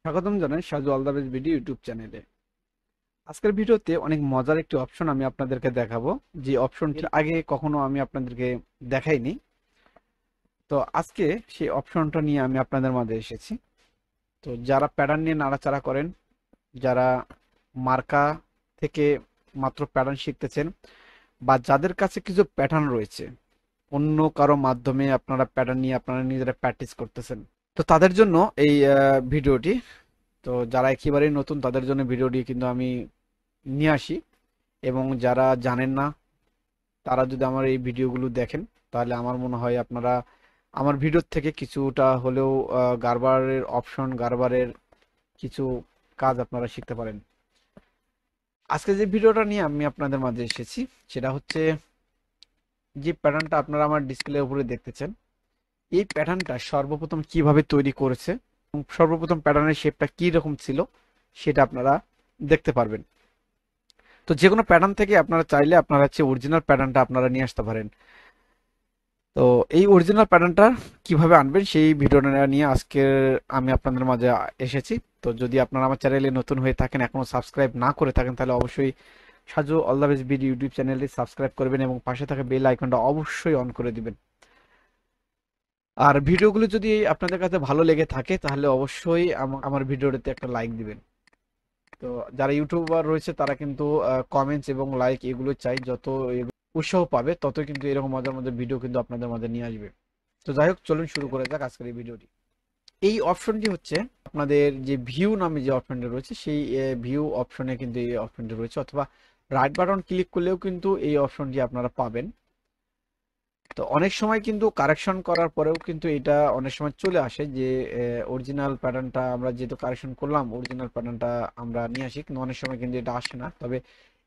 স্বাগতম জানাই Saju আলদাবেজ video YouTube চ্যানেলে। আজকের ভিডিওতে অনেক মজার একটি অপশন আমি আপনাদেরকে দেখাবো, যে অপশনটি আগে কখনো আমি আপনাদেরকে দেখাইনি। তো আজকে সেই অপশনটা নিয়ে আমি আপনাদের মাঝে এসেছি। তো যারা প্যাটার্ন নিয়ে নাড়াচাড়া করেন, যারা মার্কা থেকে মাত্র প্যাটার্ন শিখতেছেন, বা যাদের কাছে কিছু প্যাটার্ন রয়েছে, অন্য কারো মাধ্যমে আপনারা প্যাটার্ন নিয়ে আপনারা নিজেরা প্র্যাকটিস করতেছেন, তো তাদের জন্য এই ভিডিওটি। তো যারা একেবারেই নতুন তাদের জন্য ভিডিওটি কিন্তু আমি নিয়ে আসি, এবং যারা জানেন না তারা যদি আমার এই ভিডিওগুলো দেখেন, তাহলে আমার মনে হয় আপনারা আমার ভিডিও থেকে কিছুটা হলেও গারবারের অপশন, গারবারের কিছু কাজ আপনারা শিখতে পারেন। আজকে যে ভিডিওটা নিয়ে আমি আপনাদের মাঝে এসেছি সেটা হচ্ছে, যে প্যাটার্নটা আপনারা আমার ডিসপ্লের উপরে দেখতেছেন, এই প্যাটার্নটা সর্বপ্রথম কিভাবে তৈরি করেছে এবং সর্বপ্রথম প্যাটার্নের শেপটা কি রকম ছিল সেটা আপনারা দেখতে পারবেন। তো যে কোনো প্যাটার্ন থেকে আপনারা চাইলে আপনারা হচ্ছে অরিজিনাল প্যাটার্নটা আপনারা নিয়ে আসতে পারেন। তো এই অরিজিনাল প্যাটার্নটা কিভাবে আনবেন সেই ভিডিওটা নিয়ে আজকে আমি আপনাদের মাঝে এসেছি। তো যদি আপনারা আমার চ্যানেলে নতুন হয়ে থাকেন, এখনো সাবস্ক্রাইব না করে থাকেন, তাহলে অবশ্যই Saju all the best video YouTube চ্যানেলটি সাবস্ক্রাইব করবেন এবং পাশে থাকা বেল আইকনটা অবশ্যই অন করে দিবেন। আর ভিডিওগুলো যদি আপনাদের কাছে ভালো লেগে থাকে তাহলে অবশ্যই আমার ভিডিওটাতে একটা লাইক দিবেন। তো যারা ইউটিউবার রয়েছে তারা কিন্তু কমেন্টস এবং লাইক এগুলো চাই, যত উৎসাহ পাবে তত কিন্তু এরকম মজার মজার ভিডিও কিন্তু আপনাদের মাঝে নিয়ে আসবে। তো যাই হোক, চলুন শুরু করা যাক আজকের এই ভিডিওটি। এই অপশনটি হচ্ছে আপনাদের যে ভিউ নামে যে অপশনটা রয়েছে, সেই ভিউ অপশনে কিন্তু এই অপশনটি রয়েছে, অথবা রাইট বাটন ক্লিক করলেও কিন্তু এই অপশনটি আপনারা পাবেন। তো অনেক সময় কিন্তু কারেকশন করার পরেও কিন্তু এটা অনেক সময় চলে আসে যে অরিজিনাল প্যাটার্নটা আমরা যেহেতু কারেকশন করলাম, অরিজিনাল প্যাটার্নটা আমরা নিয়ে আসি, কিন্তু অনেক সময় কিন্তু এটা আসে না। তবে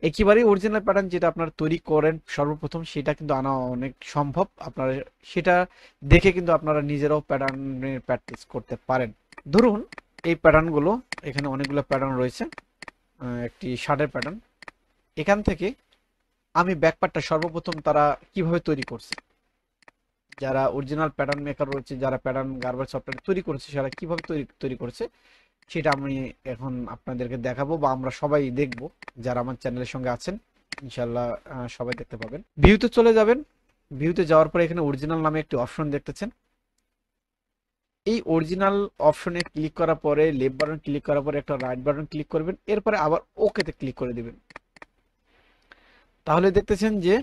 একেবারেই অরিজিনাল প্যাটার্ন যেটা আপনারা তৈরি করেন সর্বপ্রথম, সেটা কিন্তু আনা অনেক সম্ভব। আপনারা সেটা দেখে কিন্তু আপনারা নিজেরাও প্যাটার্নের প্র্যাকটিস করতে পারেন। ধরুন এই প্যাটার্নগুলো, এখানে অনেকগুলো প্যাটার্ন রয়েছে, একটি শার্টের প্যাটার্ন। এখান থেকে আমি ব্যাকপার্টটা সর্বপ্রথম তারা কিভাবে তৈরি করছে, যারা অরিজিনাল প্যাটার্ন মেকার রয়েছে, যারা প্যাটার্ন গার্বার সফটওয়্যার তৈরি করেছে, সেটা কিভাবে তৈরি তৈরি করেছে সেটা আমি এখন আপনাদেরকে দেখাবো, বা আমরা সবাই দেখব। যারা আমার চ্যানেলের সঙ্গে আছেন ইনশাল্লাহ সবাই দেখতে পাবেন। ভিউতে চলে যাবেন। ভিউতে যাওয়ার পরে এখানে অরিজিনাল নামে একটি অপশন দেখতেছেন। এই অরিজিনাল অপশনে ক্লিক করার পরে লেফট বাটন ক্লিক করার পরে একটা রাইট বাটন ক্লিক করবেন, এরপরে আবার ওকেতে ক্লিক করে দিবেন। তাহলে দেখতেছেন যে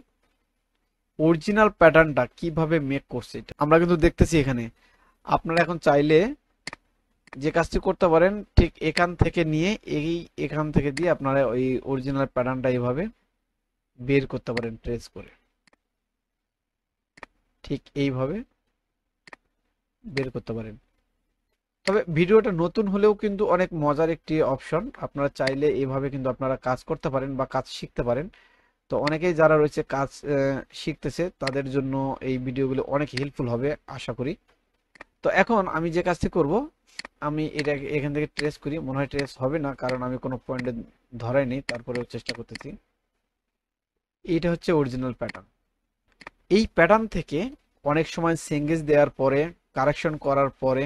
অরিজিনাল প্যাটার্নটা কিভাবে মেক করছে এটা আমরা কিন্তু দেখতেছি এখানে। আপনারা এখন চাইলে যে কাজটি করতে পারেন, ঠিক এখান থেকে নিয়ে এখান থেকে দিয়ে আপনারা ওই অরিজিনাল প্যাটার্নটা এইভাবে বের করতে পারেন, ট্রেস করে ঠিক এইভাবে বের করতে পারেন। তবে ভিডিওটা নতুন হলেও কিন্তু অনেক মজার একটি অপশন, আপনারা চাইলে এইভাবে কিন্তু আপনারা কাজ করতে পারেন বা কাজ শিখতে পারেন। তো অনেকেই যারা রয়েছে কাজ শিখতেছে তাদের জন্য এই ভিডিওগুলো অনেক হেল্পফুল হবে আশা করি। তো এখন আমি যে কাজটি করব, আমি এটা এখান থেকে ট্রেস করি। মনে হয় ট্রেস হবে না, কারণ আমি কোনো পয়েন্টে ধরাইনি, তারপরেও চেষ্টা করতেছি। এইটা হচ্ছে অরিজিনাল প্যাটার্ন। এই প্যাটার্ন থেকে অনেক সময় সেঙ্গেজ দেওয়ার পরে, কারেকশন করার পরে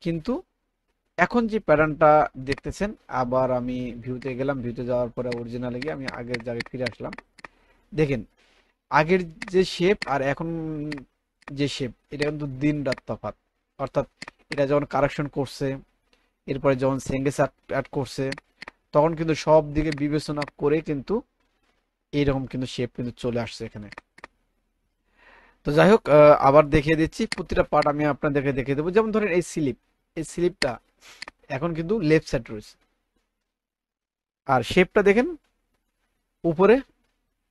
কিন্তু এখন যে প্যাটার্নটা দেখতেছেন, আবার আমি ভিউতে গেলাম, ভিউতে যাওয়ার পরে অরিজিনালে গিয়ে আমি আগের জায়গায় ফিরে আসলাম। দেখেন আগের যে শেপ আর এখন যে শেপ, এটা কিন্তু দিন রাত তফাৎ। অর্থাৎ এটা যখন কারেকশন করছে, এরপরে যখন সেঙ্গেস অ্যাড করছে, তখন কিন্তু সব দিকে বিবেচনা করে কিন্তু এইরকম কিন্তু শেপ কিন্তু চলে আসছে এখানে। তো যাই হোক, আবার দেখিয়ে দিচ্ছি প্রতিটা পার্ট আমি আপনাদেরকে দেখিয়ে দেবো। যেমন ধরেন এই স্লিপ, এই স্লিপটা এখন কিন্তু লেফট সাইড রয়েছে, আর শেপটা দেখেন উপরে,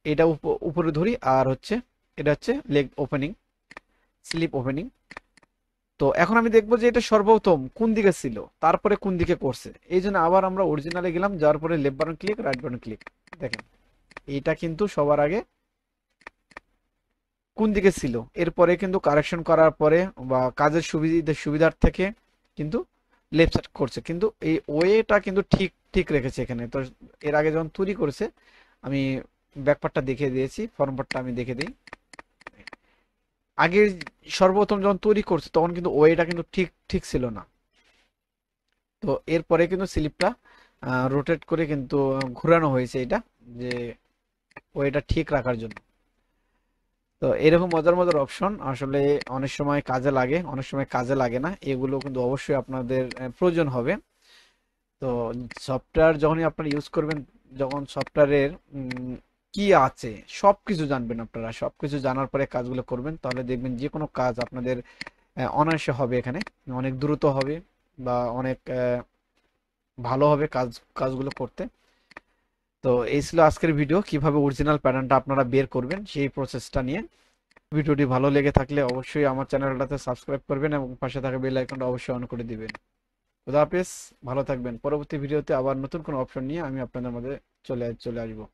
এটা উপরে ধরি, আর হচ্ছে এটা হচ্ছে লেগ ওপেনিং, স্লিপ ওপেনিং। তো এখন আমি দেখবো যে এটা সর্বপ্রথম কোন দিকে ছিল, তারপরে কোন দিকে করছে। এই জন্য আবার আমরা অরিজিনালে গেলাম, যাওয়ার পরে left button click, right button click. দেখেন এইটা কিন্তু সবার আগে কোন দিকে ছিল, এরপরে কিন্তু কারেকশন করার পরে বা কাজের সুবিধার থেকে কিন্তু লেফট সাইড করছে, কিন্তু এই ওয়েটা কিন্তু ঠিক ঠিক রেখেছে এখানে। তো এর আগে যখন তৈরি করেছে, আমি ব্যাকপার্টটা দেখিয়ে দিয়েছি, ফরম পার্টটা আমি দেখে দিই। আগে সর্বপ্রথম যখন তৈরি করছে তখন কিন্তু ওয়েটা কিন্তু ঠিক ঠিক ছিল না। তো এরপরে কিন্তু স্লিপটা রোটেট করে কিন্তু ঘোরানো হয়েছে এটা, যে ওইটা ঠিক রাখার জন্য। তো এরকম মজার মজার অপশন আসলে অনেক সময় কাজে লাগে, অনেক সময় কাজে লাগে না, এগুলো কিন্তু অবশ্যই আপনাদের প্রয়োজন হবে। তো সফটওয়্যার যখনই আপনারা ইউজ করবেন, যখন সফটওয়্যারের কি আছে সবকিছু জানবেন, আপনারা সবকিছু জানার পরে কাজগুলো করবেন, তাহলে দেখবেন যে কোনো কাজ আপনাদের অনায়াসে হবে, এখানে অনেক দ্রুত হবে বা অনেক ভালো হবে কাজগুলো করতে। তো এই ছিল আজকের ভিডিও, কিভাবে অরিজিনাল প্যাটার্নটা আপনারা বের করবেন সেই প্রসেসটা নিয়ে। ভিডিওটি ভালো লেগে থাকলে অবশ্যই আমার চ্যানেলটাতে সাবস্ক্রাইব করবেন এবং পাশে থাকা বেল আইকনটা অবশ্যই অন করে দিবেন। খুদা হাফেজ, ভালো থাকবেন। পরবর্তী ভিডিওতে আবার নতুন কোনো অপশন নিয়ে আমি আপনাদের মধ্যে চলে আসবো।